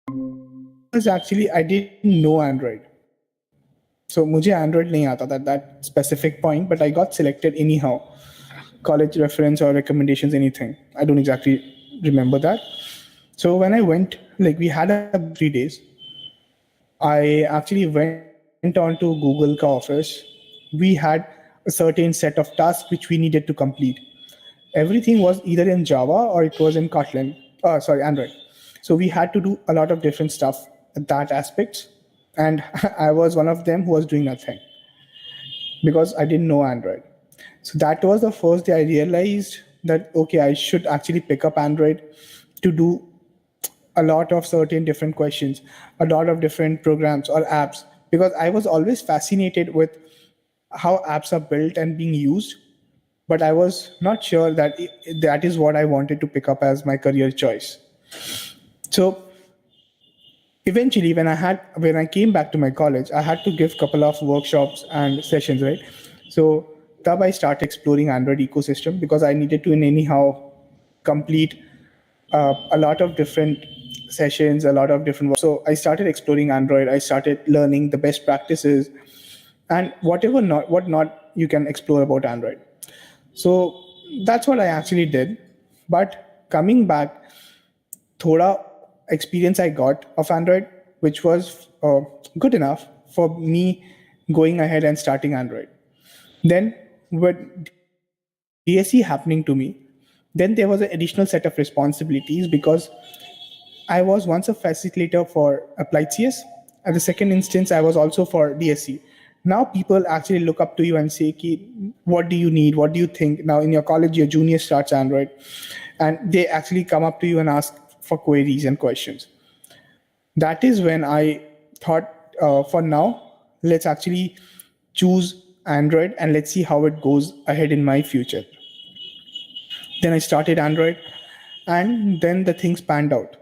was actually I didn't know Android. So मुझे Android नहीं आता था at that specific point, but I got selected anyhow. College reference or recommendations, anything. I don't exactly remember that. So when I went, like we had a 3 days, I actually went on to Google ka office. We had a certain set of tasks which we needed to complete. Everything was either in Java or it was in Kotlin. Sorry, Android. So we had to do a lot of different stuff at that aspects. And I was one of them who was doing nothing because I didn't know Android. So that was the first day I realized that, okay, I should actually pick up Android to do a lot of certain different questions, a lot of different programs or apps, because I was always fascinated with how apps are built and being used, but I was not sure that that is what I wanted to pick up as my career choice. So eventually, when I came back to my college, I had to give a couple of workshops and sessions, right? So tab I started exploring Android ecosystem because I needed to in anyhow complete a lot of different sessions, a lot of different. So I started exploring Android. I started learning the best practices and what not you can explore about Android. So that's what I actually did. But coming back, thoda experience I got of Android, which was good enough for me going ahead and starting Android. Then with DSC happening to me, then there was an additional set of responsibilities because I was once a facilitator for Applied CS. At the second instance, I was also for DSC. Now people actually look up to you and say, Ki, what do you need? What do you think? Now in your college, your junior starts Android. And they actually come up to you and ask for queries and questions. That is when I thought, for now, let's actually choose Android and let's see how it goes ahead in my future. Then I started Android, and then the things panned out.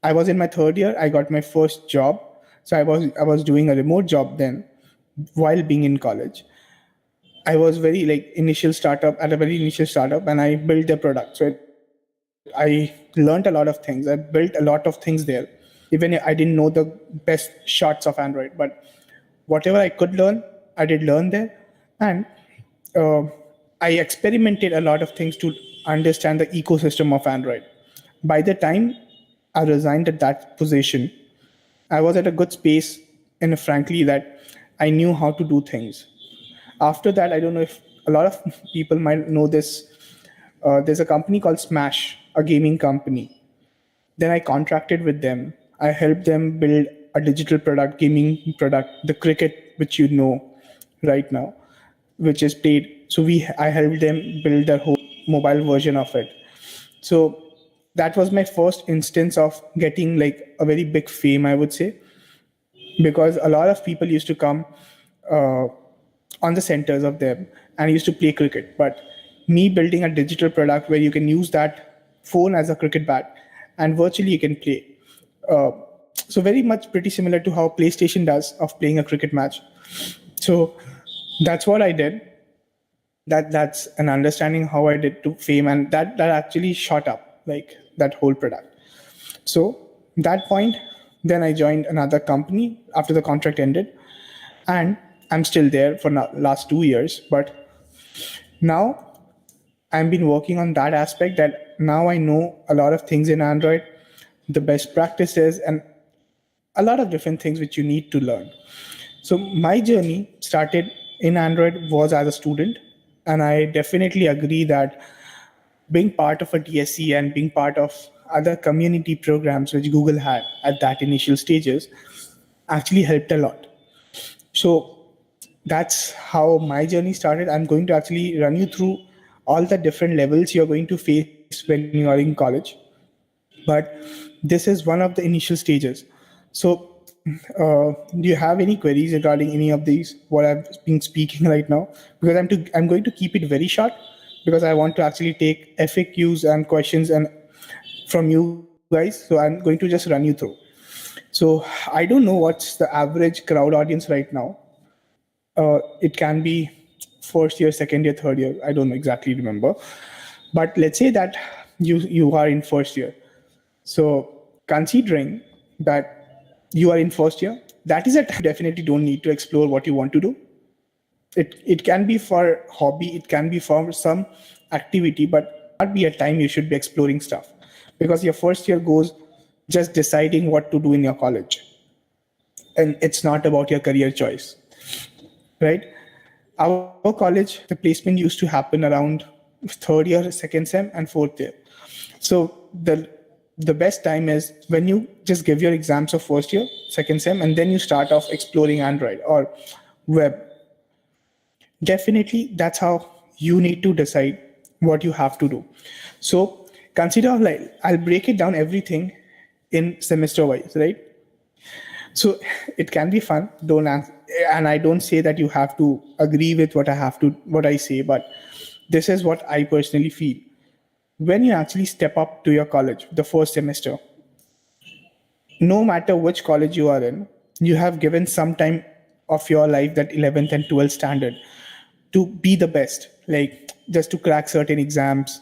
I was in my third year. I got my first job. So I was doing a remote job then while being in college. I was very like initial startup at a very initial startup, and I built the product. So I learned a lot of things. I built a lot of things there. Even I didn't know the best shots of Android, but whatever I could learn, I did learn there, and uh, I experimented a lot of things to understand the ecosystem of Android. By the time I resigned at that position, I was at a good space, and frankly, that I knew how to do things. After that, I don't know if a lot of people might know this. There's a company called Smash, a gaming company. Then I contracted with them. I helped them build a digital product, gaming product, the cricket, which you know right now, which is played. So I helped them build their whole mobile version of it. So that was my first instance of getting like a very big fame, I would say, because a lot of people used to come uh, on the centers of them and used to play cricket. But me building a digital product where you can use that phone as a cricket bat and virtually you can play. Uh, so very much pretty similar to how PlayStation does of playing a cricket match. So that's what I did. That's an understanding how I did to fame, and that actually shot up like that whole product. So that point, then I joined another company after the contract ended, and I'm still there for now, last 2 years. But now I've been working on that aspect that now I know a lot of things in Android, the best practices, and a lot of different things which you need to learn. So my journey started in Android was as a student, and I definitely agree that being part of a DSC and being part of other community programs which Google had at that initial stages actually helped a lot. So that's how my journey started. I'm going to actually run you through all the different levels you're going to face when you are in college. But this is one of the initial stages. So, do you have any queries regarding any of these? What I've been speaking right now, because I'm going to keep it very short because I want to actually take FAQs and questions and from you guys. So I'm going to just run you through. So I don't know what's the average crowd audience right now. It can be first year, second year, third year. I don't exactly remember, but let's say that you are in first year. So considering that you are in first year, that is a time you definitely don't need to explore what you want to do. It can be for hobby, it can be for some activity, but not be a time you should be exploring stuff, because your first year goes just deciding what to do in your college, and it's not about your career choice, right? Our college, the placement used to happen around third year, second sem, and fourth year. So the best time is when you just give your exams of first year, second sem, and then you start off exploring Android or web. Definitely, that's how you need to decide what you have to do. So consider, like, I'll break it down everything in semester wise, right? So it can be fun. And I don't say that you have to agree with what I say, but this is what I personally feel. When you actually step up to your college, the first semester, no matter which college you are in, you have given some time of your life, that 11th and 12th standard, to be the best, like just to crack certain exams,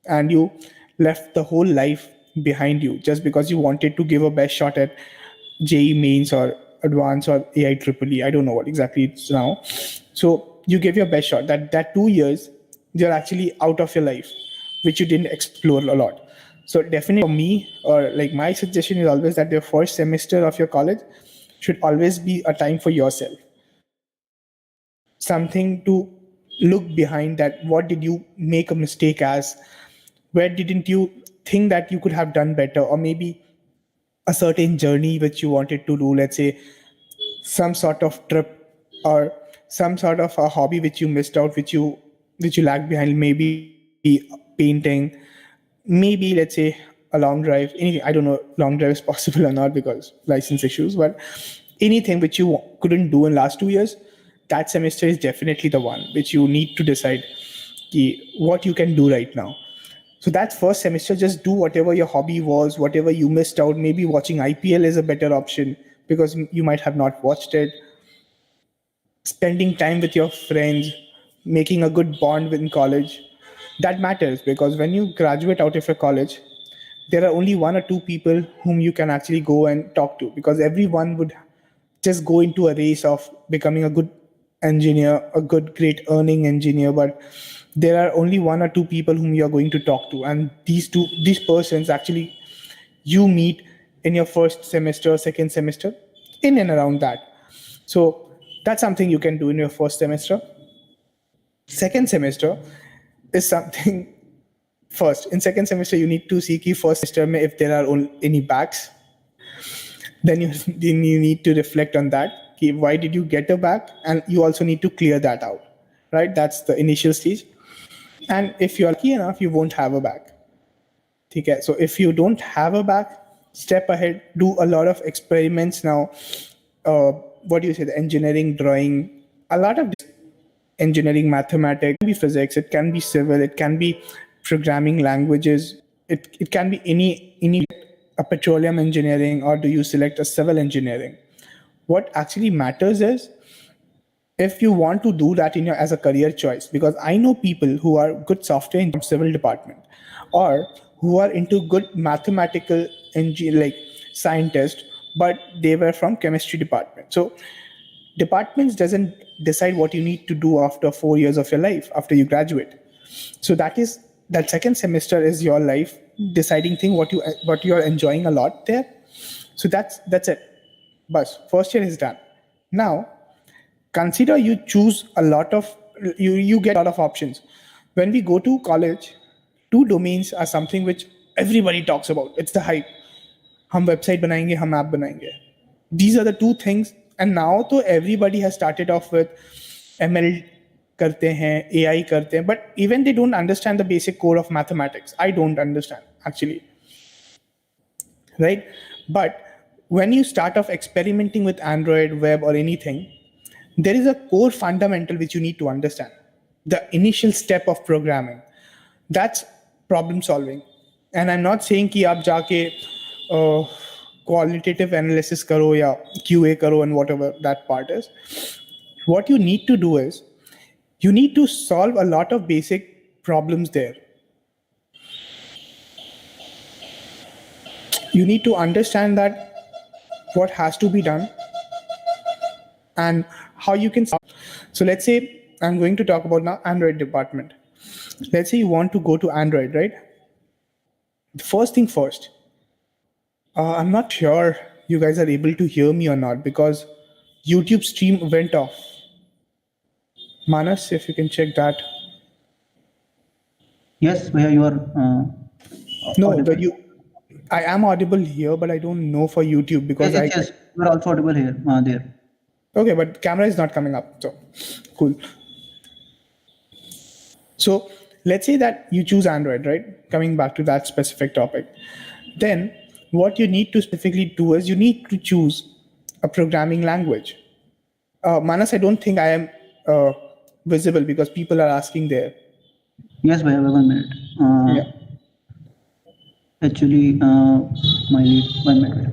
and you left the whole life behind you just because you wanted to give a best shot at JE mains or advanced or AI triple E. I don't know what exactly it's now. So you give your best shot. That 2 years, you're actually out of your life, which you didn't explore a lot. So definitely for me, or like my suggestion is always that the first semester of your college should always be a time for yourself. Something to look behind, that what did you make a mistake as? Where didn't you think that you could have done better? Or maybe a certain journey which you wanted to do, let's say some sort of trip or some sort of a hobby which you missed out, which you lagged behind, maybe painting, maybe let's say a long drive, anything. I don't know long drive is possible or not because license issues, but anything which you couldn't do in last 2 years, that semester is definitely the one which you need to decide what you can do right now. So that first semester, just do whatever your hobby was, whatever you missed out. Maybe watching IPL is a better option because you might have not watched it. Spending time with your friends, making a good bond in college, that matters, because when you graduate out of your college, there are only one or two people whom you can actually go and talk to, because everyone would just go into a race of becoming a good engineer, a good, great earning engineer. But there are only one or two people whom you are going to talk to. And these persons actually you meet in your first semester, second semester, in and around that. So that's something you can do in your first semester. Second semester is something first. In second semester, you need to see ki first semester mein if there are any backs, then you need to reflect on that. Why did you get a back? And you also need to clear that out, right? That's the initial stage. And if you're lucky enough, you won't have a back. Okay, so if you don't have a back, step ahead, do a lot of experiments now. What do you say? The engineering, drawing, a lot of engineering, mathematics, it can be physics, it can be civil, it can be programming languages, it can be any a petroleum engineering, or do you select a civil engineering? What actually matters is if you want to do that in your as a career choice, because I know people who are good software in civil department, or who are into good mathematical like scientist, but they were from chemistry department. So departments doesn't decide what you need to do after 4 years of your life after you graduate. So that second semester is your life deciding thing, what you are enjoying a lot there. So that's it. But first year is done. Now consider you choose a lot of you get a lot of options. When we go to college, two domains are something which everybody talks about. It's the hype. हम website बनाएंगे, हम app बनाएंगे. These are the two things. And now तो everybody has started off with ML करते हैं, AI करते हैं, but even they don't understand the basic core of mathematics. I don't understand actually, right? But when you start off experimenting with Android, web, or anything, there is a core fundamental which you need to understand. The initial step of programming, that's problem solving. And I'm not saying कि आप जाके qualitative analysis karo ya QA karo and whatever that part is. What you need to do is you need to solve a lot of basic problems there. You need to understand that what has to be done, and how you can start. So let's say I'm going to talk about now Android department. Let's say you want to go to Android, right? The first thing first, I'm not sure you guys are able to hear me or not because YouTube stream went off. Manas, if you can check that. Yes, where you are. No, audible. I am audible here, but I don't know for YouTube because Yes, you are also audible here. There. Okay, but camera is not coming up. So cool. So let's say that you choose Android, right? Coming back to that specific topic. Then what you need to specifically do is you need to choose a programming language. Manas, I don't think I am visible because people are asking there. Yes, bhaiya, 1 minute. Yeah. Actually, my lead, 1 minute.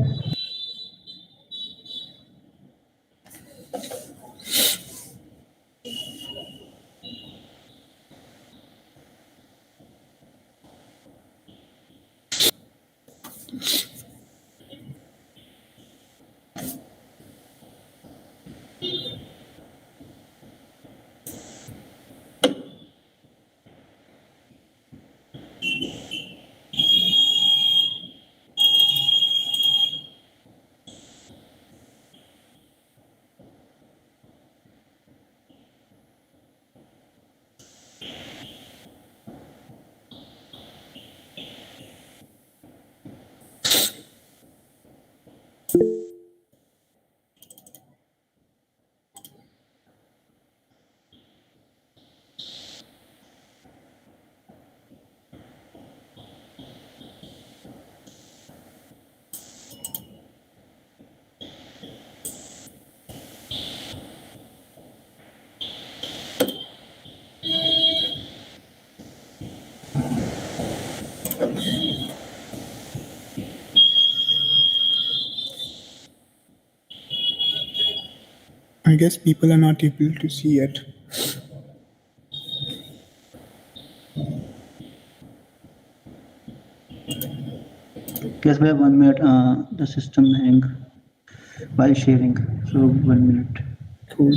I guess people are not able to see it. Yes, bhaiya, 1 minute. The system hang while sharing. So 1 minute. Cool.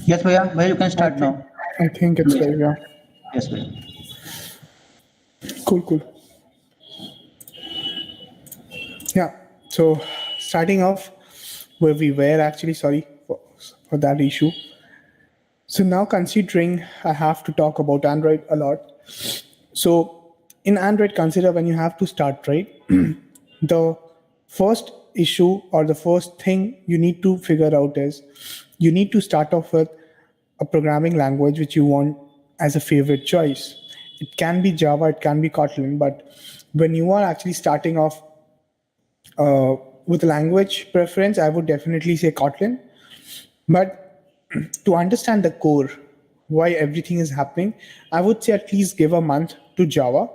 Yes, bhaiya. Bhaiya, you can start now. I think it's live, yeah. Yes, bhaiya. Cool. Yeah. So starting off where we were actually, sorry for that issue. So now considering I have to talk about Android a lot. So in Android, consider when you have to start, right? The first issue or the first thing you need to figure out is you need to start off with a programming language which you want as a favorite choice. It can be Java, it can be Kotlin, but when you are actually starting off with language preference, I would definitely say Kotlin. But to understand the core, why everything is happening, I would say at least give a month to Java.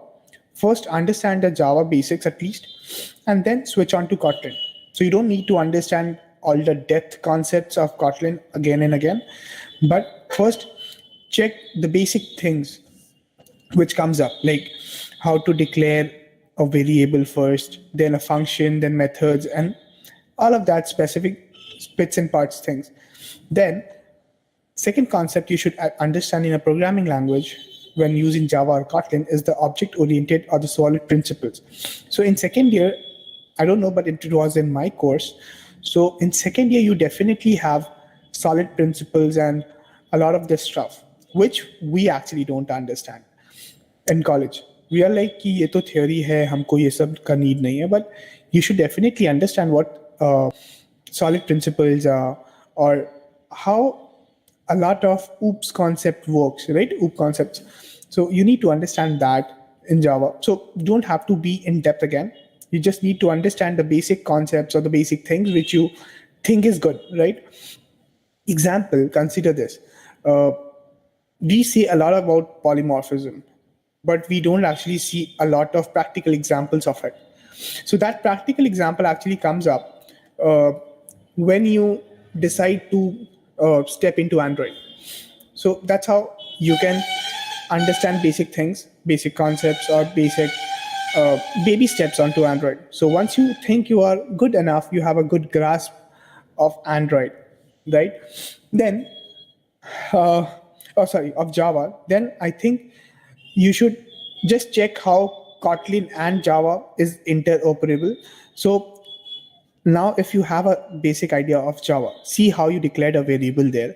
First, understand the Java basics at least, and then switch on to Kotlin. So you don't need to understand all the depth concepts of Kotlin again and again, but first check the basic things. which comes up, like how to declare a variable first, then a function, then methods, and all of that specific bits and parts things. Then second concept you should understand in a programming language when using Java or Kotlin is the object-oriented or the solid principles. So in second year, I don't know, but it was in my course. So in second year, you definitely have solid principles and a lot of this stuff, which we actually don't understand in college. We are like कि ये तो theory है, हमको ये सब का need नहीं है, but you should definitely understand what solid principles are or how a lot of OOPS concept works, right? OOP concepts. So you need to understand that in Java. So you don't have to be in depth again. You just need to understand the basic concepts or the basic things which you think is good, right? Example, consider this. We see a lot about polymorphism, but we don't actually see a lot of practical examples of it. So that practical example actually comes up when you decide to step into Android. So that's how you can understand basic things, basic concepts, or basic baby steps onto Android. So once you think you are good enough, you have a good grasp of Android, right? Then, of Java, then I think you should just check how Kotlin and Java is interoperable. So now if you have a basic idea of Java, see how you declared a variable there.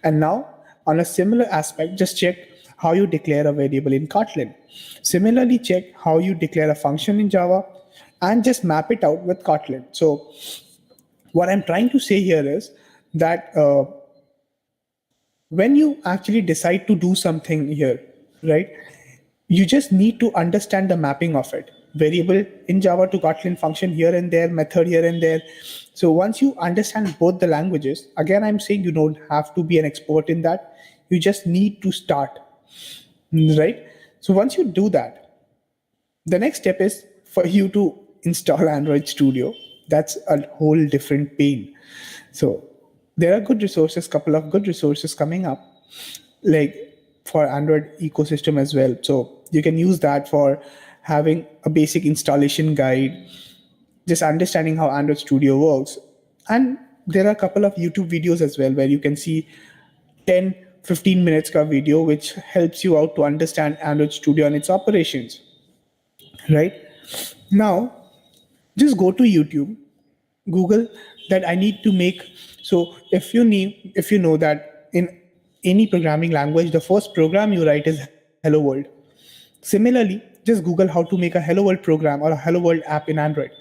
And now on a similar aspect, just check how you declare a variable in Kotlin. Similarly, check how you declare a function in Java and just map it out with Kotlin. So what I'm trying to say here is that when you actually decide to do something here, right, you just need to understand the mapping of it. Variable in Java to Kotlin, function here and there, method here and there. So once you understand both the languages, again, I'm saying you don't have to be an expert in that. You just need to start, right? So once you do that, the next step is for you to install Android Studio. That's a whole different pain. So there are good resources, couple of good resources coming up, like for Android ecosystem as well. So you can use that for having a basic installation guide, just understanding how Android Studio works. And there are a couple of YouTube videos as well where you can see 10, 15 minutes ka video, which helps you out to understand Android Studio and its operations, right? Now, just go to YouTube, Google that I need to make. So if you know that in any programming language, the first program you write is Hello World. Similarly, just Google how to make a Hello World program or a Hello World app in Android.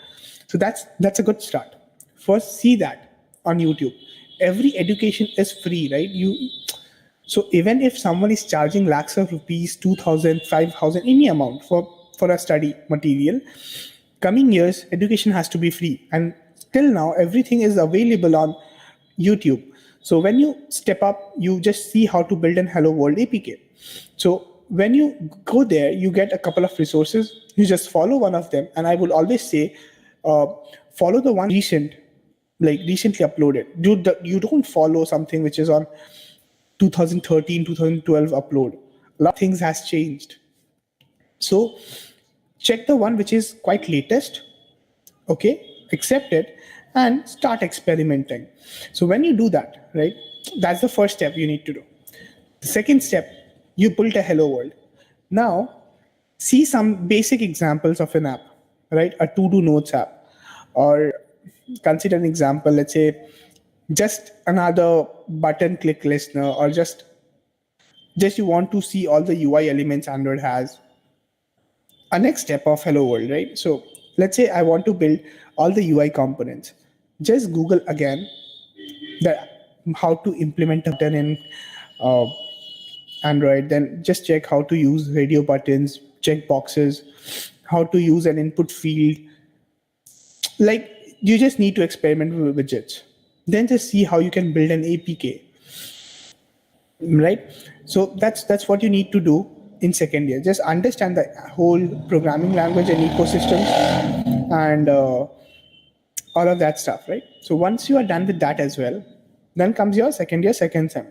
So that's a good start. First, see that on YouTube. Every education is free, right? So even if someone is charging lakhs of rupees, 2,000, 5,000, any amount for a study material, coming years, education has to be free. And till now, everything is available on YouTube. So when you step up, you just see how to build an Hello World APK. So when you go there, you get a couple of resources. You just follow one of them. And I will always say, follow the one recently uploaded. You don't follow something which is on 2013, 2012 upload. A lot of things has changed. So check the one which is quite latest, okay, accept it and start experimenting. So when you do that, right, that's the first step you need to do. The second step, you built a Hello World. Now, see some basic examples of an app, right? A to-do notes app, or consider an example, let's say, just another button click listener, or just you want to see all the UI elements Android has. A next step of Hello World, right? So let's say I want to build all the UI components. Just Google again how to implement a button in Android. Then just check how to use radio buttons, check boxes, how to use an input field. Like, you just need to experiment with widgets. Then just see how you can build an APK, right? So that's what you need to do in second year. Just understand the whole programming language and ecosystem and all of that stuff, right? So once you are done with that as well, then comes your second year, second sem.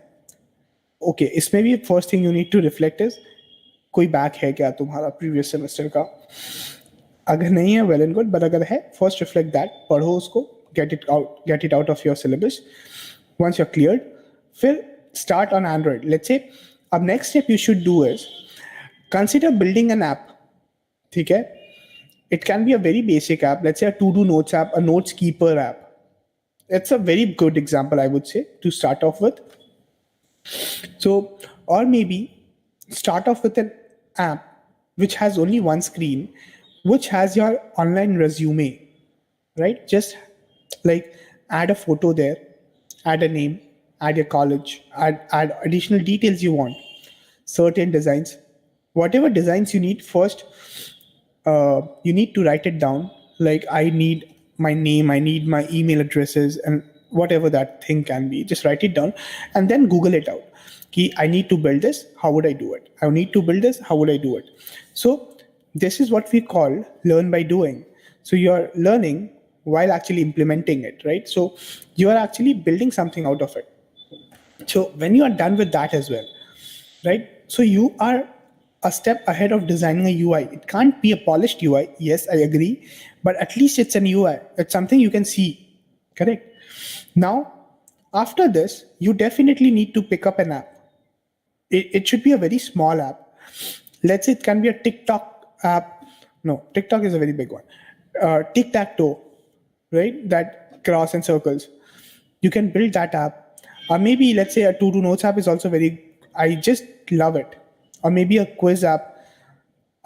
Okay, it's maybe first thing you need to reflect is कोई back है क्या तुम्हारा previous semester का? अगर नहीं है, well and good, but अगर है, फर्स्ट रिफ्लेक्ट दैट, पढ़ो उसको, get it out of your syllabus. Once you're cleared, फिर start on Android. Let's say, अब next step you should do is consider building an app. ठीक है? It can be a very basic app. Let's say a to-do notes app, a notes keeper app. It's a very good example, I would say, to start off with. So, or maybe start off with an app which has only one screen, which has your online resume, right? Just like add a photo there, add a name, add your college, add additional details you want, certain designs, whatever designs you need. First, you need to write it down. Like, I need my name, I need my email addresses, and whatever that thing can be, just write it down and then Google it out. I need to build this, how would I do it? I need to build this, how would I do it? So this is what we call learn by doing. So you're learning while actually implementing it, right? So you are actually building something out of it. So when you are done with that as well, right? So you are a step ahead of designing a UI. It can't be a polished UI. Yes, I agree, but at least it's an UI. It's something you can see, correct? Now, after this, you definitely need to pick up an app. It should be a very small app. Let's say it can be a TikTok app. No, TikTok is a very big one. Tic-tac-toe, right? That cross and circles. You can build that app. Or maybe, let's say, a to-do notes app is also I just love it. Or maybe a quiz app.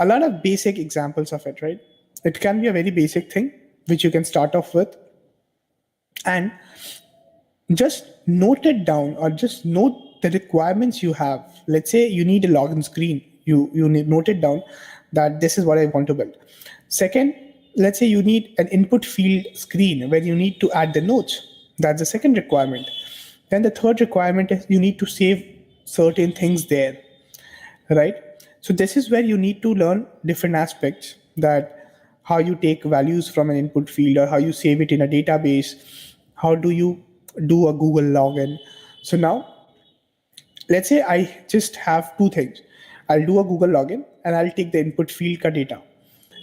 A lot of basic examples of it, right? It can be a very basic thing, which you can start off with. And just note it down, or just note the requirements you have. Let's say you need a login screen. You note it down that this is what I want to build. Second, let's say you need an input field screen where you need to add the notes. That's the second requirement. Then the third requirement is you need to save certain things there, right? So this is where you need to learn different aspects, that how you take values from an input field, or how you save it in a database. How do you do a Google login? So now, let's say I just have two things. I'll do a Google login and I'll take the input field ka data.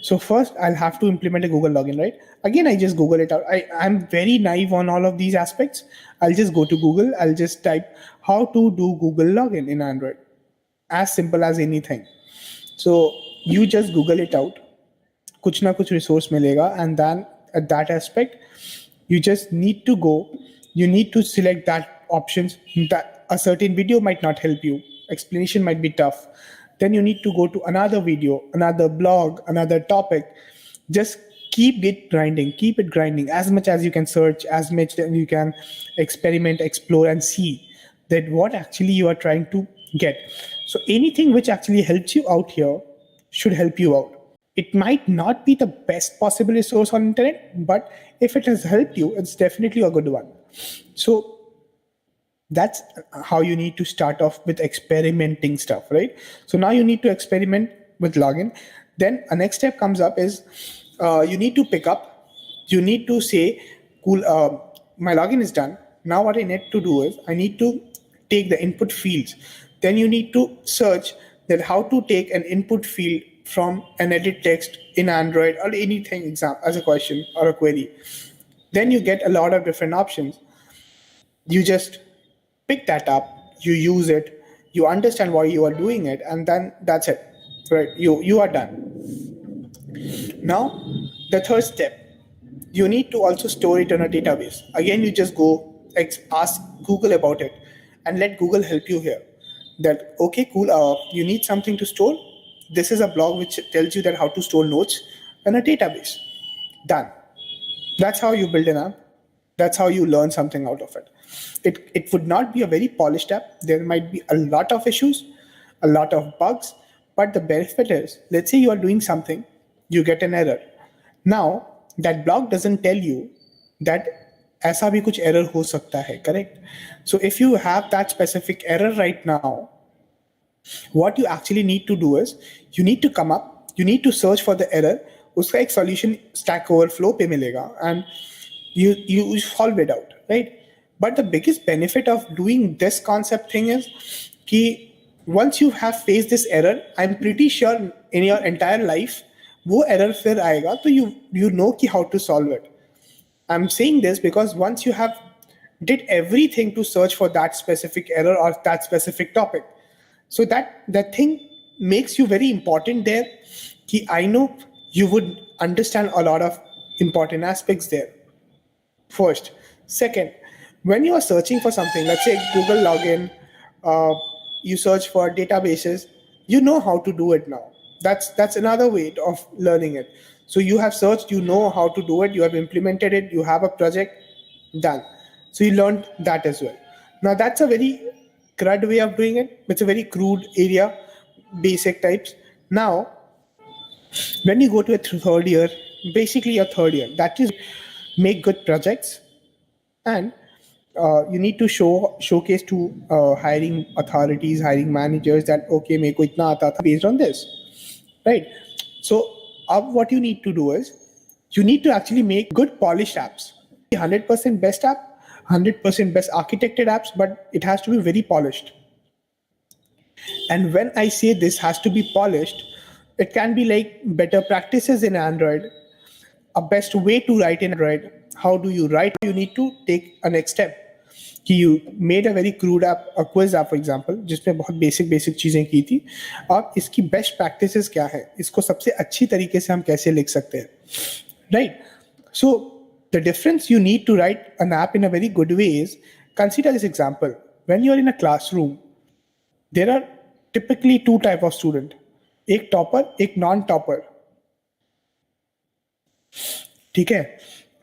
So first I'll have to implement a Google login, right? Again, I just Google it out. I'm very naive on all of these aspects. I'll just go to Google. I'll just type how to do Google login in Android. As simple as anything. So you just Google it out. Kuch na kuch resource milega, and then at that aspect, you just need to go. You need to select that options. That a certain video might not help you. Explanation might be tough. Then you need to go to another video, another blog, another topic. Just keep it grinding as much as you can search, as much as you can experiment, explore, and see that what actually you are trying to get. So anything which actually helps you out here should help you out. It might not be the best possible resource on internet, but if it has helped you, it's definitely a good one. So that's how you need to start off with experimenting stuff, right? So now you need to experiment with login. Then a next step comes up is you need to say, cool, my login is done. Now what I need to do is I need to take the input fields. Then you need to search that how to take an input field from an edit text in Android or anything as a question or a query. Then you get a lot of different options. You just pick that up, you use it, you understand why you are doing it, and then that's it, right? You are done. Now, the third step, you need to also store it in a database. Again, you just go ask Google about it and let Google help you here. That, okay, cool, you need something to store. This is a blog which tells you that how to store notes in a database. Done. That's how you build an app. That's how you learn something out of it. It would not be a very polished app. There might be a lot of issues, a lot of bugs, but the benefit is, let's say you are doing something, you get an error. Now, that blog doesn't tell you that ऐसा भी कुछ error हो सकता है, correct? So if you have that specific error right now, what you actually need to do is, you need to come up, you need to search for the error, उसका एक solution Stack Overflow पे मिलेगा, and you solve it out, right? But the biggest benefit of doing this concept thing is कि once you have faced this error, I'm pretty sure in your entire life वो error फिर आएगा, तो you know कि how to solve it. I'm saying this because once you have did everything to search for that specific error or that specific topic, so that thing makes you very important there. Ki I know you would understand a lot of important aspects there. First. Second, when you are searching for something, let's say Google login, you search for databases, you know how to do it now. That's another way of learning it. So you have searched, you know how to do it, you have implemented it, you have a project, done. So you learned that as well. Now that's a very crud way of doing it. It's a very crude area, basic types. Now, when you go to a third year, basically your third year, that is make good projects, and you need to showcase to hiring authorities, hiring managers that okay, मेरे को इतना आता था based on this, right? So what you need to do is you need to actually make good polished apps. 100% best app, 100% best architected apps, but it has to be very polished. And when I say this has to be polished, it can be like better practices in Android, a best way to write in Android. How do you write? You need to take a next step. कि you made a very crude app, a quiz app for example, जिसमें बहुत basic चीजें की थी. अब इसकी best practices क्या है? इसको सबसे अच्छी तरीके से हम कैसे लिख सकते हैं? Right? So the difference you need to write an app in a very good way is, consider this example. When you are in a classroom, there are typically two type of student. एक topper, एक non-topper. ठीक है?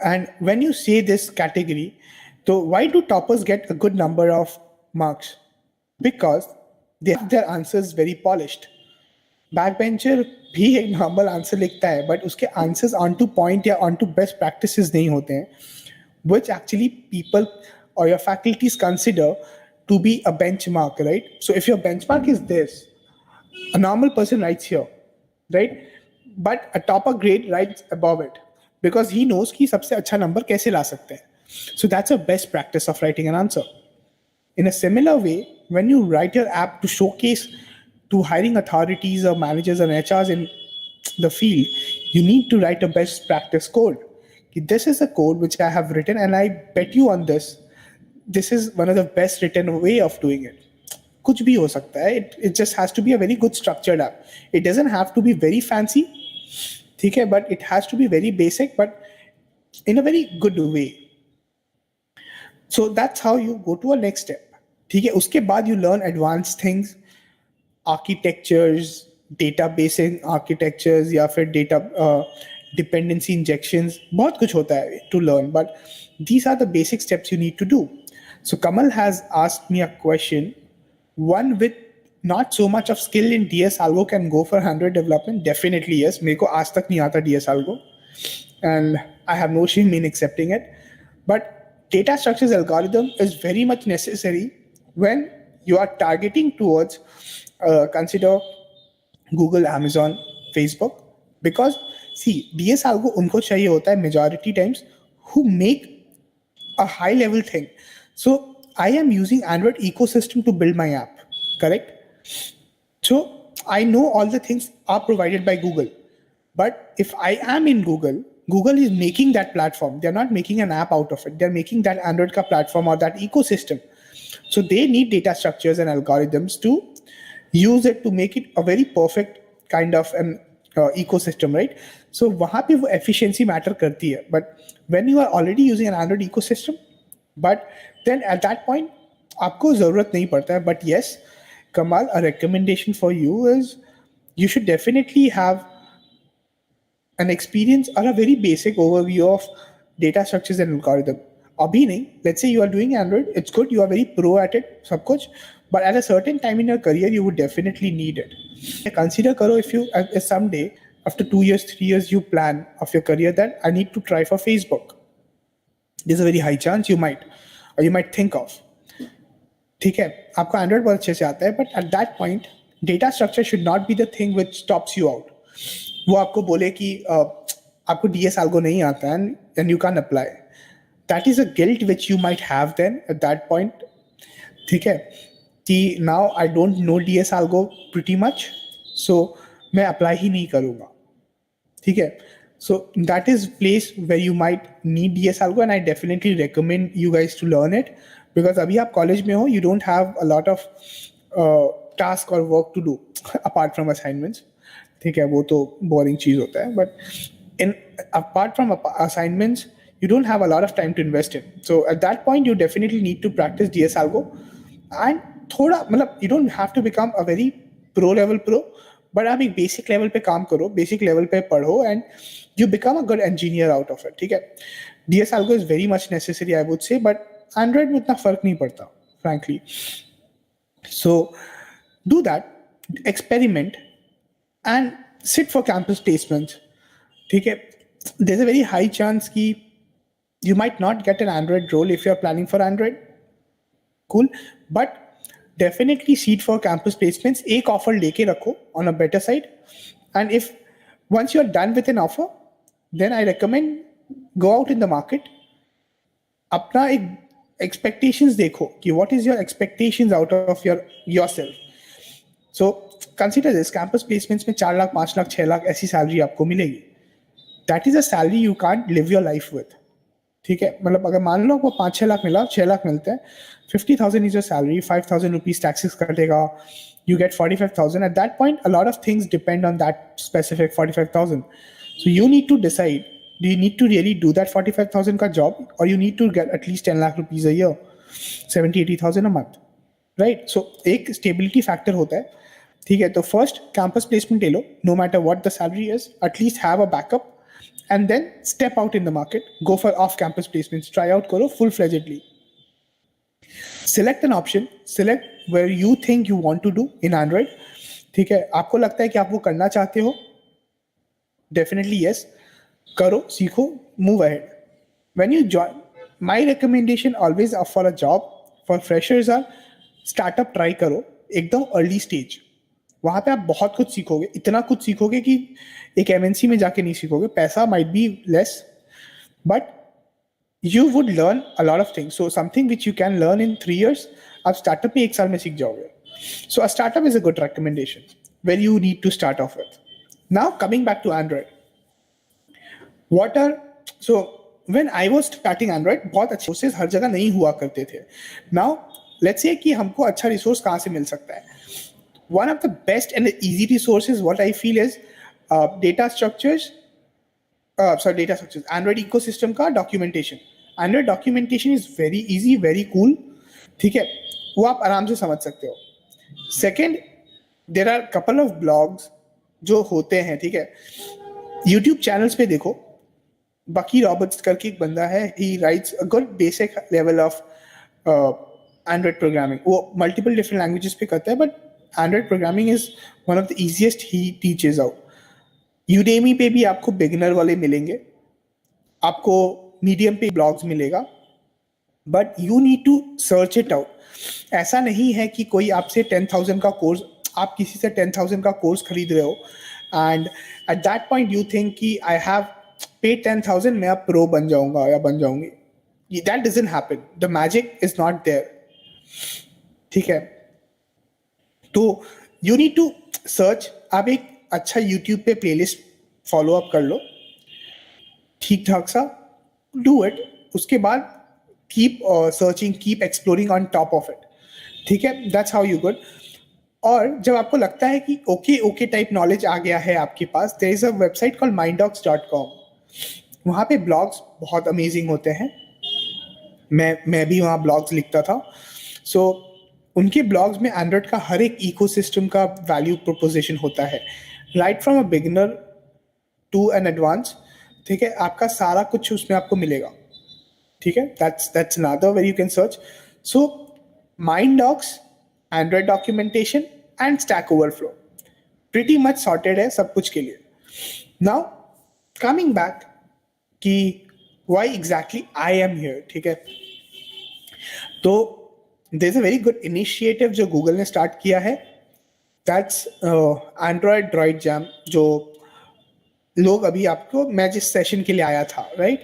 And when you say this category, so why do toppers get a good number of marks? Because they have their answers very polished. Backbencher भी एक normal answer लिखता है, but उसके answers onto point या onto best practices नहीं होते हैं, which actually people or your faculties consider to be a benchmark, right? So if your benchmark is this, a normal person writes here, right? But a topper grade writes above it because he knows कि सबसे अच्छा number कैसे ला सकते हैं. So that's a best practice of writing an answer. In a similar way, when you write your app to showcase to hiring authorities or managers and HRs in the field, you need to write a best practice code. This is a code which I have written, and I bet you on this. This is one of the best written way of doing it. कुछ भी हो सकता है. It just has to be a very good structured app. It doesn't have to be very fancy, ठीक है, but it has to be very basic, but in a very good way. So that's how you go to a next step. ठीक है, उसके बाद you learn advanced things, architectures, databasing architectures या फिर data dependency injections, बहुत कुछ होता है to learn, but these are the basic steps you need to do. So Kamal has asked me a question. One with not so much of skill in DS Algo can go for Android development? Definitely yes. मेरे को आज तक नहीं आता DS Algo, and I have no shame in accepting it. But data structures algorithm is very much necessary when you are targeting towards consider Google, Amazon, Facebook, because see DS Algo उनको चाहिए होता है majority times who make a high level thing. So I am using Android ecosystem to build my app, correct? So I know all the things are provided by Google, but if I am in Google, Google is making that platform. They're not making an app out of it. They're making that Android ka platform or that ecosystem. So they need data structures and algorithms to use it to make it a very perfect kind of an ecosystem, right? So वहाँ पे वो efficiency matter करती है. But when you are already using an Android ecosystem, but then at that point आपको ज़रूरत नहीं पड़ता है. But yes, Kamal, a recommendation for you is you should definitely have an experience or a very basic overview of data structures and algorithm. Abhi nahi, let's say you are doing Android, it's good, you are very pro at it, sab kuch, but at a certain time in your career, you would definitely need it. Consider karo if you someday, after 2 years, 3 years, you plan of your career that I need to try for Facebook. There's a very high chance you might, or you might think of. ठीक है, आपको Android बहुत अच्छे से आता है, but at that point, data structure should not be the thing which stops you out. वो आपको बोले कि आपको DS Algo नहीं आता है and you can't apply. That is a guilt which you might have then at that point. ठीक है, कि now I don't know DS algo pretty much, so मैं अप्लाई ही नहीं करूँगा, ठीक है. So that is place where you might need DS algo, and I definitely recommend you guys to learn it, because अभी आप कॉलेज में हो, you don't have a lot of task or work to do apart from assignments, ठीक है, वो तो boring चीज़ होता है, but in apart from assignments you don't have a lot of time to invest in. So at that point you definitely need to practice DS algo, and थोड़ा मतलब you don't have to become a very pro level pro, but आप एक basic level पे काम करो, basic level पे पढ़ो, and you become a good engineer out of it, ठीक है. DS algo is very much necessary I would say, but Android में उतना फर्क नहीं पड़ता frankly. So do that, experiment and sit for campus placements, ठीक है. There is a very high chance कि you might not get an Android role if you're planning for Android. Cool, but definitely seed for campus placements. एक offer लेके रखो on a better side, and if once you're done with an offer, then I recommend go out in the market. अपना एक expectations देखो कि what is your expectations out of yourself. So consider this, campus placements में 4 लाख 5 लाख 6 लाख ऐसी salary आपको मिलेगी. That is a salary you can't live your life with, ठीक है. मतलब अगर मान लो आपको 5-6 लाख मिला, 6 लाख मिलते हैं, 50,000 is your salary, 5,000 rupees taxes कटेगा, you get 45,000. At that point, a lot of things depend on that specific 45,000. So you need to decide, do you need to really do that 45,000 का job, or you need to get at least 10 lakh rupees a year, 70-80,000 a month, right? So एक stability factor होता है, ठीक है. तो first campus placement ले लो, no matter what the salary is, at least have a backup, and then step out in the market, go for off-campus placements, try out karo full-fledgedly. Select an option, select where you think you want to do in Android, ठीक है. आपको लगता है कि आप वो करना चाहते हो, definitely yes, करो, सीखो, move ahead. When you join, my recommendation always for a job for freshers are startup try करो एकदम early stage. वहाँ पे आप बहुत कुछ सीखोगे, इतना कुछ सीखोगे कि एक MNC में जाके नहीं सीखोगे. पैसा might be less, but you would learn a lot of things. So something which you can learn in 3 years, आप startup में 1 साल में सीख जाओगे. So a startup is a good recommendation where you need to start off with. Now coming back to Android, so when I was starting Android, बहुत अच्छे resources हर जगह नहीं हुआ करते थे. Now let's say कि हमको अच्छा resource कहाँ से मिल सकता है. One of the best and easy resources, what I feel, is data structures, Android ecosystem का documentation. Android documentation is very easy, very cool, ठीक है, वो आप आराम से समझ सकते हो. Second, there are couple of blogs जो होते हैं, ठीक है. YouTube channels पे देखो, बकी रॉबर्ट्स करके एक बंदा है, he writes a good basic level of Android programming. वो multiple different languages पे करता है, but Android programming is one of the easiest he teaches out. Udemy पे भी आपको beginner वाले मिलेंगे, आपको medium पे blogs मिलेगा, but you need to search it out. ऐसा नहीं है कि कोई आपसे 10,000 का कोर्स, आप किसी से 10,000 का कोर्स खरीद रहे हो, and at that point you think कि I have paid 10,000, मैं अब pro बन जाऊंगा या बन जाऊंगी. That doesn't happen. The magic is not there, ठीक है. तो यू नीड टू सर्च. आप एक अच्छा यूट्यूब पे प्लेलिस्ट फॉलो अप कर लो, ठीक ठाक सा, डू इट. उसके बाद keep searching, keep exploring on top of it, ठीक है. That's how you good. और जब आपको लगता है कि ओके टाइप नॉलेज आ गया है आपके पास, there is a website called minddocs.com. वहाँ पे ब्लॉग्स बहुत अमेजिंग होते हैं. मैं भी वहाँ ब्लॉग्स लिखता था. सो उनके ब्लॉग्स में एंड्रॉइड का हर एक इकोसिस्टम का वैल्यू प्रोपोजिशन होता है, right from a beginner to an advance, ठीक है. आपका सारा कुछ उसमें आपको मिलेगा, ठीक है. That's another where you can search. So minddocs, Android documentation and stack overflow, pretty much sorted है सब कुछ के लिए. नाउ कमिंग बैक कि why exactly I am here, ठीक है. तो there is a very good initiative जो गूगल ने स्टार्ट किया है, that's Android Droid Jam, जो लोग अभी आपको, मैं जिस सेशन के लिए आया था, right?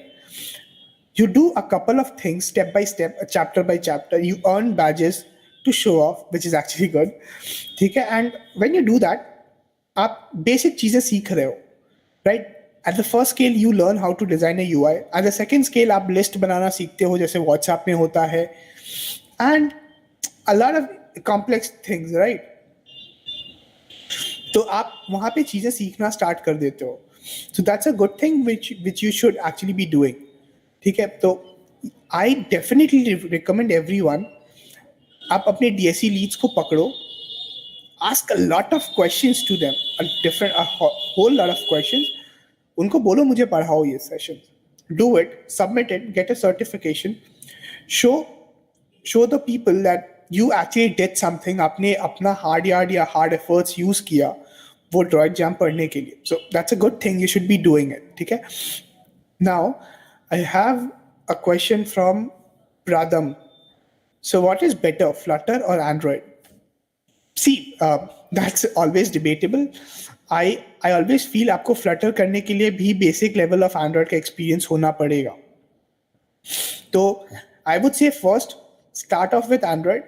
You do a couple of things step by step, chapter by chapter. You earn badges to show off, which is actually good. ठीक है, and when you do that, आप basic चीजें सीख रहे हो, right? At the first scale, you learn how to design a UI. At the second scale, आप list बनाना सीखते हो, जैसे WhatsApp में होता है, and a lot of complex things, right? तो आप वहाँ पे चीजें सीखना स्टार्ट कर देते हो. So that's a good thing which you should actually be doing. ठीक है, तो I definitely recommend everyone, आप अपने DSC leads को पकड़ो, ask a lot of questions to them, a whole lot of questions. उनको बोलो मुझे पढ़ाओ ये session, do it, submit it, get a certification, show the people that you actually did something, आपने अपना hard yard या hard efforts use किया वो ड्रॉ एग्जाम पढ़ने के लिए. So that's a good thing, you should be doing it. ठीक है. Now I have a question from Pradam. So what is better, Flutter or Android? See, that's always debatable. I always feel आपको Flutter करने के लिए भी basic level of Android का experience होना पड़ेगा. तो I would say first start off with Android,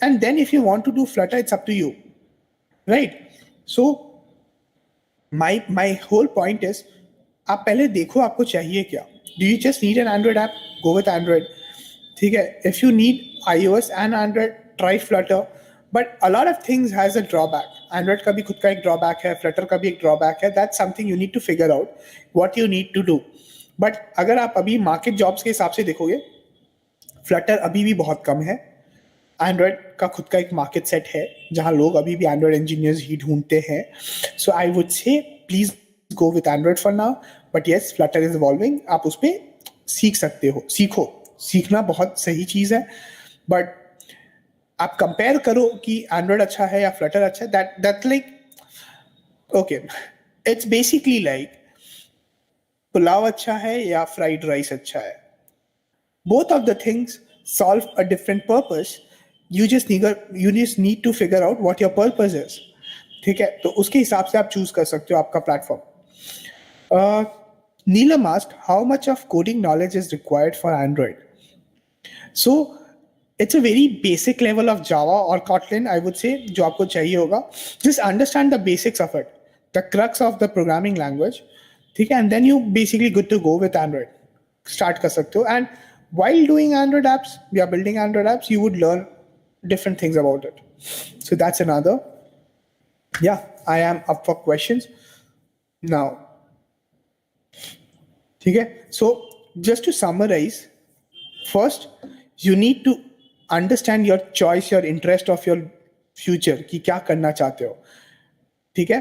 and then if you want to do Flutter, it's up to you, right? So my whole point is, आप पहले देखो आपको चाहिए क्या. Do you just need an Android app? Go with Android. ठीक है. If you need iOS and Android, try Flutter. But a lot of things has a drawback. Android का भी खुद का एक drawback है, Flutter का भी एक drawback है. That's something you need to figure out what you need to do. But अगर आप अभी market jobs के हिसाब से देखोगे, Flutter अभी भी बहुत कम है. Android का खुद का एक market set है जहाँ लोग अभी भी Android engineers ही ढूंढते हैं. So I would say please go with Android for now. But yes, Flutter is evolving. आप उस पे सीख सकते हो, सीखना बहुत सही चीज़ है. But आप कंपेयर करो कि एंड्रॉयड अच्छा है या फ्लटर अच्छा है, that like okay, it's basically like pulao अच्छा है या फ्राइड राइस अच्छा है. Both of the things solve a different purpose. You just need to figure out what your purpose is. ठीक है, तो उसके हिसाब से आप चूज कर सकते हो आपका platform. Neelam asked how much of coding knowledge is required for Android. So it's a very basic level of Java or Kotlin, I would say, जो आपको चाहिए होगा. Just understand the basics of it, the crux of the programming language. ठीक है, and then you basically good to go with Android. Start कर सकते हो. And while doing Android apps, we are building Android apps, you would learn different things about it. So that's another. Yeah, I am up for questions now. ठीक है, so just to summarize, first you need to understand your choice, your interest of your future, कि क्या करना चाहते हो. ठीक है,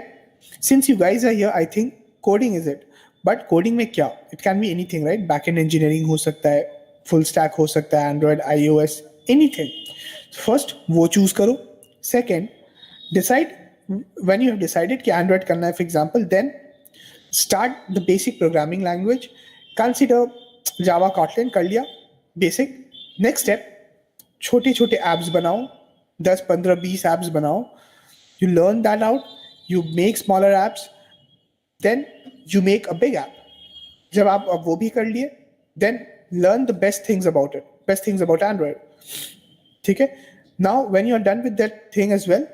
since you guys are here, I think coding is it. But coding में क्या, it can be anything, right? Backend engineering हो सकता है, full stack हो सकता है, Android, iOS, anything. First वो choose करो. Second, decide when you have decided कि Android करना है, for example, then start the basic programming language. Consider Java, Kotlin कर लिया basic. Next step, छोटे छोटे apps बनाओ, 10, 15, 20 apps बनाओ. You learn that out, you make smaller apps, then you make a big app. जब आप अब वो भी कर लिए, then learn the best things about it, best things about Android. ठीक है, now when you are done with that thing as well,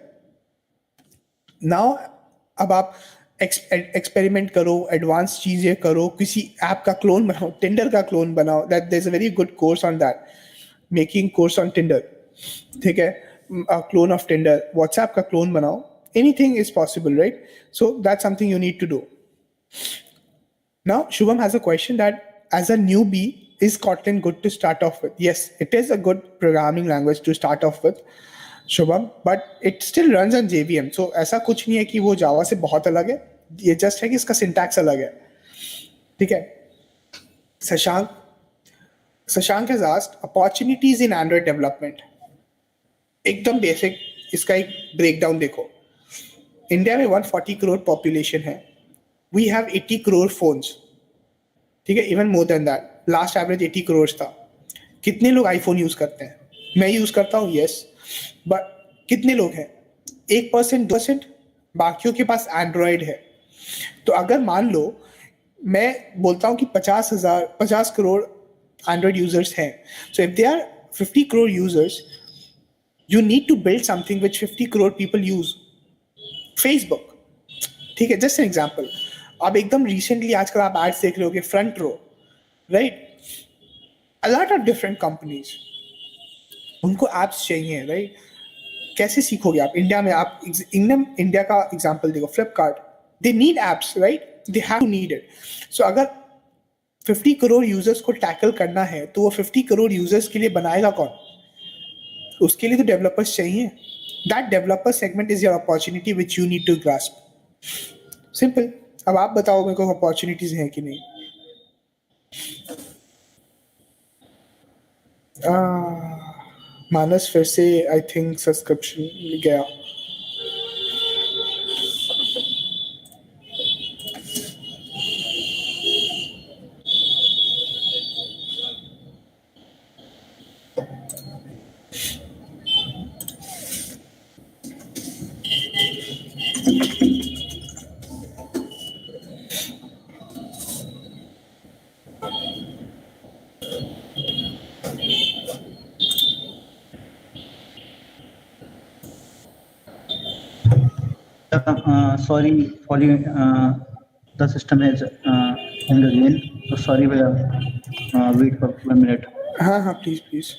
now अब आप एक्सपेरिमेंट करो, एडवांस चीज़ें करो, किसी ऐप का क्लोन बनाओ, टिंडर का क्लोन बनाओ. That there is a very good course on that, making course on Tinder. ठीक है, क्लोन ऑफ टिंडर, व्हाट्सएप का क्लोन बनाओ. Anything is possible, right? So that's something you need to do. Now Shubham has a question that as a newbie, is Kotlin good to start off with? Yes, it is a good programming language to start off with, Shubham, but it still runs on JVM. So ऐसा कुछ नहीं है कि वो जावा से बहुत अलग है, ये जस्ट है कि इसका सिंटैक्स अलग है. ठीक है. Shashank has asked opportunities in Android development. एकदम बेसिक इसका एक ब्रेकडाउन देखो. इंडिया में 140 करोड़ पॉपुलेशन है. We have 80 crore phones. ठीक है, even more than that. Last average 80 crore था. कितने लोग आईफोन यूज करते हैं? मैं यूज करता हूँ, यस, बट कितने लोग हैं? 1%, 2%. बाकियों के पास एंड्रॉयड है. तो अगर मान लो मैं बोलता हूँ कि 50 करोड़ एंड्रॉयड यूजर्स हैं, so if they are 50 crore users, You need to build something which 50 crore people use. Facebook, ठीक है, just an example. अब एकदम recently आजकल आप ads देख रहे होगे front row, right? A lot of different companies, उनको apps चाहिए, right? कैसे सीखोगे आप? इंडिया में आप इंडिया का एग्जांपल देखो, Flipkart, they need apps, right? They have to need it. So अगर 50 करोड़ यूजर्स को टैकल करना है तो वो 50 करोड़ यूजर्स के लिए बनाएगा कौन? उसके लिए तो डेवलपर्स चाहिए. That developer segment is your opportunity which you need to grasp. Simple. अब आप बताओ मेरे को opportunities हैं कि नहीं? मानस फिर से आई थिंक सब्सक्रिप्शन गया. Sorry, the system has hung again. So sorry, wait for 1 minute. हाँ हाँ please please.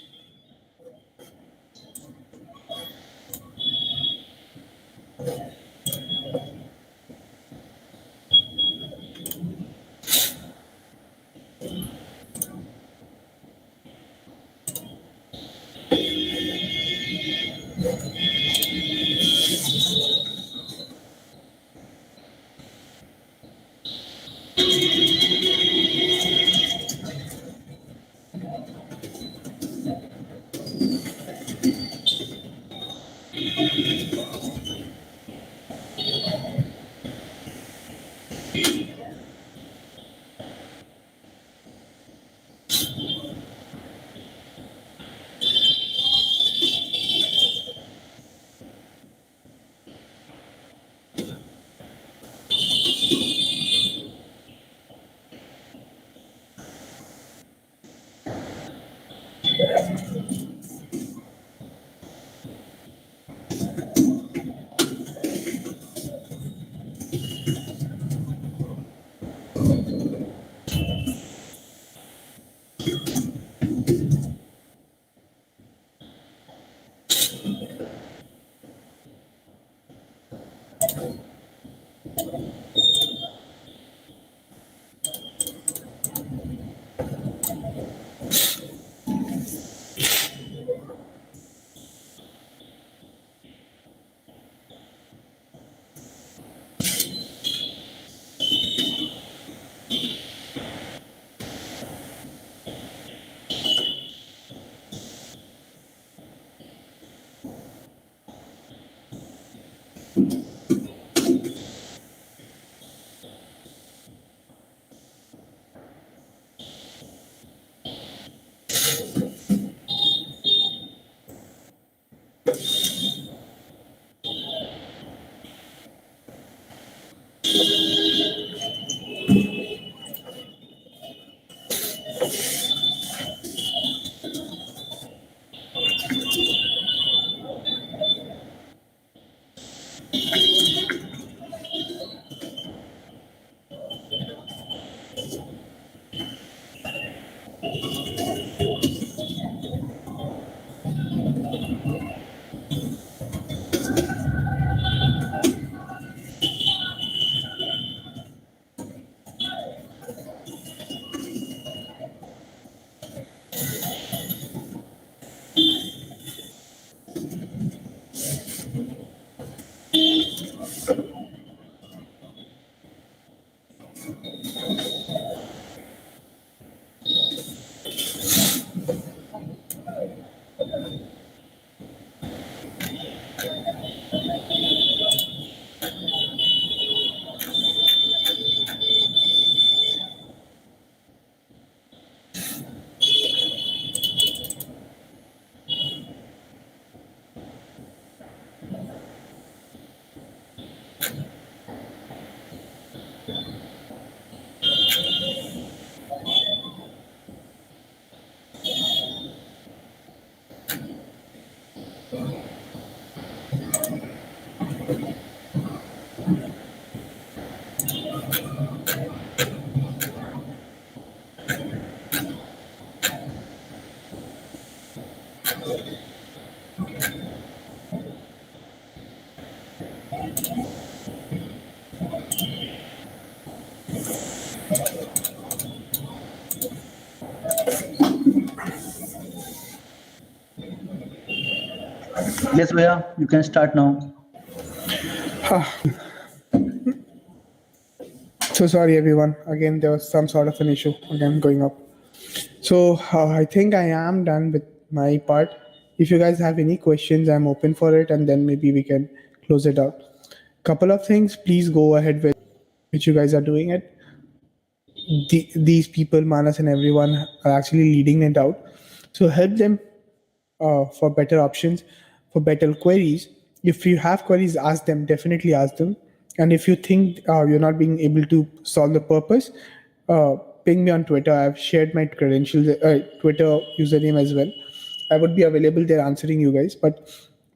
Yes, Bhaiya, you can start now. So sorry, everyone. Again, there was some sort of an issue again going up. So I think I am done with my part. If you guys have any questions, I'm open for it, and then maybe we can close it out. Couple of things, please go ahead with which you guys are doing it. These people, Manas and everyone, are actually leading it out. So help them for better options, for better queries. If you have queries, ask them, definitely ask them. And if you think you're not being able to solve the purpose, ping me on Twitter. I've shared my credentials, Twitter username as well. I would be available there answering you guys. But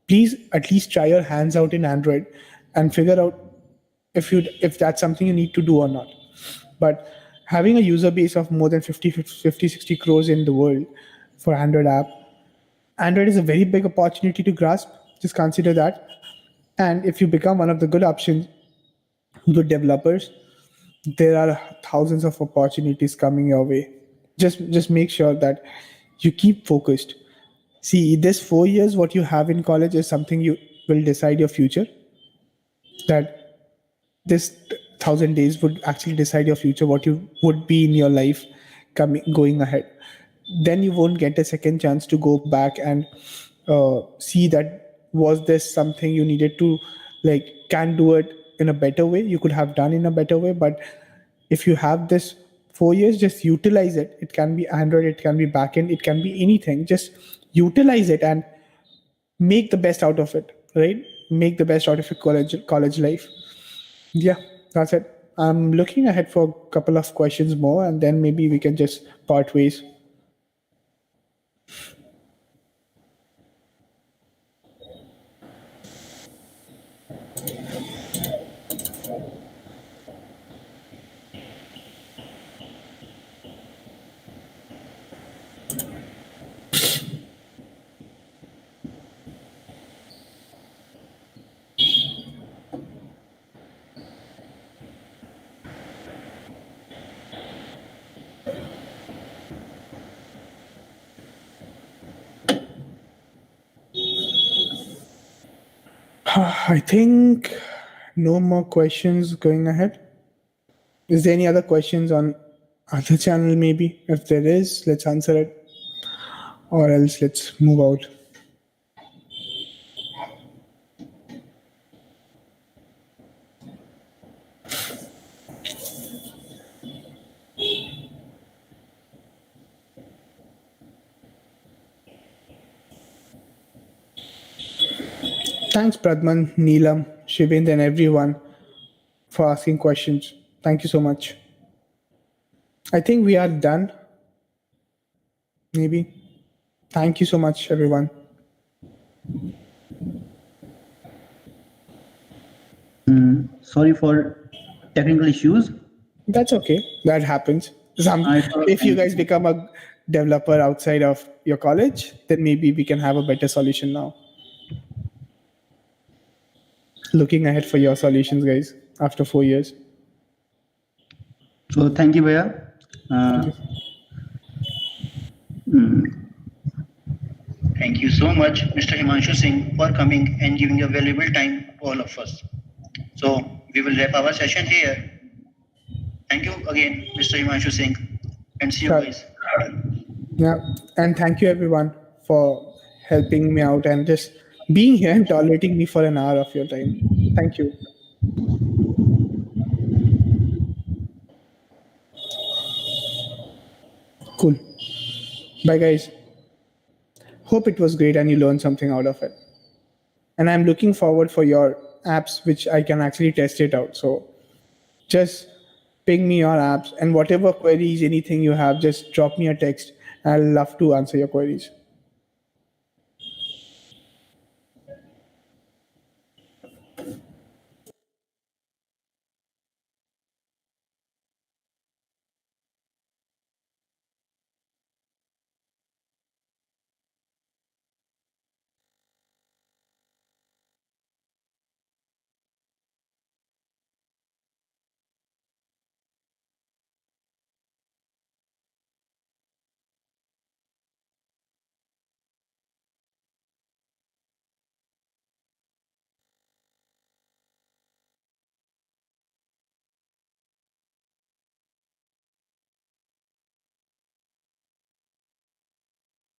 please at least try your hands out in Android and figure out if that's something you need to do or not. But having a user base of more than 50, 60 crores in the world for Android app, Android is a very big opportunity to grasp. Just consider that. And if you become one of the good options, good developers, there are thousands of opportunities coming your way. Just make sure that you keep focused. See, this 4 years, what you have in college is something you will decide your future. That this 1,000 days would actually decide your future, what you would be in your life going ahead. Then you won't get a second chance to go back and see that was this something you needed to can do it in a better way, you could have done in a better way. But if you have this 4 years, just utilize it. It can be Android, it can be backend, it can be anything. Just utilize it and make the best out of it, right? Make the best out of your college life. Yeah, that's it. I'm looking ahead for a couple of questions more, and then maybe we can just part ways. I think no more questions going ahead. Is there any other questions on other channel? Maybe if there is, let's answer it, or else let's move out. Thanks, Pradman, Neelam, Shivind, and everyone for asking questions. Thank you so much. I think we are done. Maybe. Thank you so much, everyone. Sorry for technical issues. That's okay. That happens. If you guys become a developer outside of your college, then maybe we can have a better solution now. Looking ahead for your solutions, guys, after 4 years. So thank you, Bhaiya. Thank you so much, Mr. Himanshu Singh, for coming and giving your valuable time to all of us. So we will wrap our session here. Thank you again, Mr. Himanshu Singh, and see you guys. Yeah, and thank you everyone for helping me out and just being here and tolerating me for an hour of your time. Thank you. Cool. Bye, guys. Hope it was great and you learned something out of it. And I'm looking forward for your apps, which I can actually test it out. So just ping me your apps and whatever queries, anything you have, just drop me a text. I'll love to answer your queries.